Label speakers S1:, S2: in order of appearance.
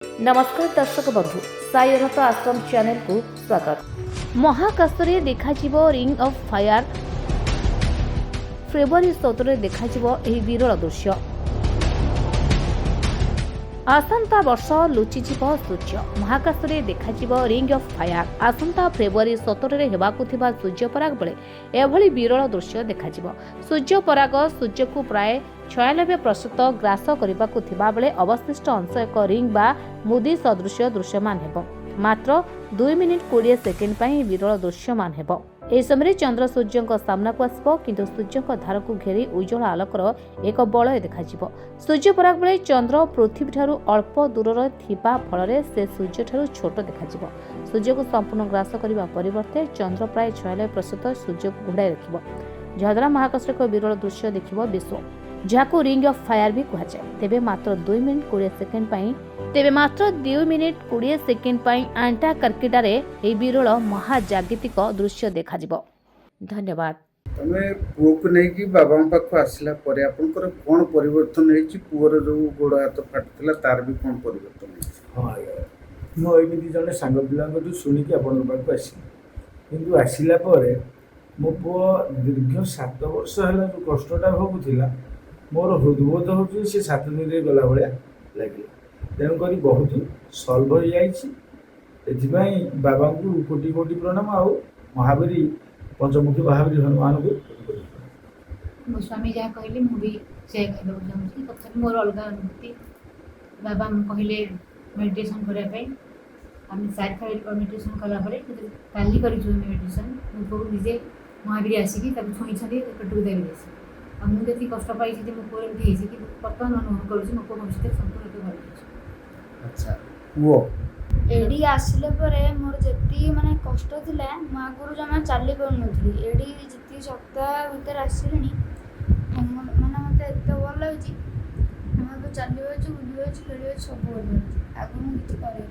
S1: नमस्कार दर्शक बंधु साई अनंत आश्रम चैनल को स्वागत। महाकाशरे देखाजिब रिंग ऑफ फायर फेब्रुआरी 17 देखाजिब एही विरल दृश्य। आसंता वर्ष लुचिजिब सूर्य महाकाशरे देखाजिब रिंग ऑफ फायर। आसंता फेब्रुआरी 17 हेबाकु थिबा सूर्यपराग बेले एभली विरल दृश्य देखाजिब। सूर्यपराग सूर्य को प्राय 96% ग्रास करबाकु थिबा बेले अवशिष्ट अंश एक रिंग बा मुदी सदृश दृश्यमान हेब। मात्र 2 मिनिट 20 सेकेंड पई विरल दृश्यमान हेब। एही समय चंद्र सूर्य सामना को आसब किंतु सूर्य धार को घेरी उज्जवल आलोकर एक बलय देखाजिब। सूर्यपराग बेले चंद्र पृथ्वी ठारू अल्प दूर थिबा फल से सूर्य ठारू छोट देखाजिब। सूर्य को संपूर्ण ग्रास करने परिवर्ते चंद्र प्राय 96% सूर्य को घोड़ाई रखिब, जहाद्वारा महाकाश एक विरल दृश्य देखिब विश्व, जहां रिंग ऑफ फायर भी कहुए। तेबे मात्र 2 मिनिट 20 सेकेंड पई अंटार्कटिकारे ए विरल महाजागतिक दृश्य देखाजिब। धन्यवाद।
S2: तमे पुओ को नहीं कि बाबा पाखु आसला परे आपनकर कोन परिवर्तन हेछि? पुओर जो गोड़ हाथ फाटथिला तार भी कोन परिवर्तन हेछि?
S3: हाँ मो एमती जड़े सांग पिला शुणिकी आपण पाक आसली, किंतु आसला मो पुओ दीर्घ 7 वर्ष है जो कष्टा भोगुला मोर हृदबोध हो 7 दिन गला भाया लगे। तेणुक बहुत सल्व हो जाए। बाबा को कोटि कोटि प्रणाम। आ महावीरी पंचमुखी महावीरी हनुमान को
S4: मो स्वामी जहाँ कहले मुझे से कहना चाहूँगी। तथा मोर अलग अनुभूति बाबा कहले मेडिटेशन करने आम 4 खाली मेडिटेशन कलापर काली कर मेडिटेशन मुझे निजे महावीर आसिकी छुई पेटू देवी आ मुझे कष्ट पाई मो पुओ एमती कि बर्तमान अनुभव करुँच मो पुओ भविष्य संपूर्ण भल।
S2: अच्छा पुओ
S5: एडी आसिले परे मोर जेती माने कष्ट थिला मो आगुरु जमा चाली पारुनथली। एडी जेती सप्ताह भीतर आसिलेनी माने मते एते भल लागछि। मो तो चाली होछि, बुझि होछि, खेली होछि, सब भल लागछि। आगु मु किछि करै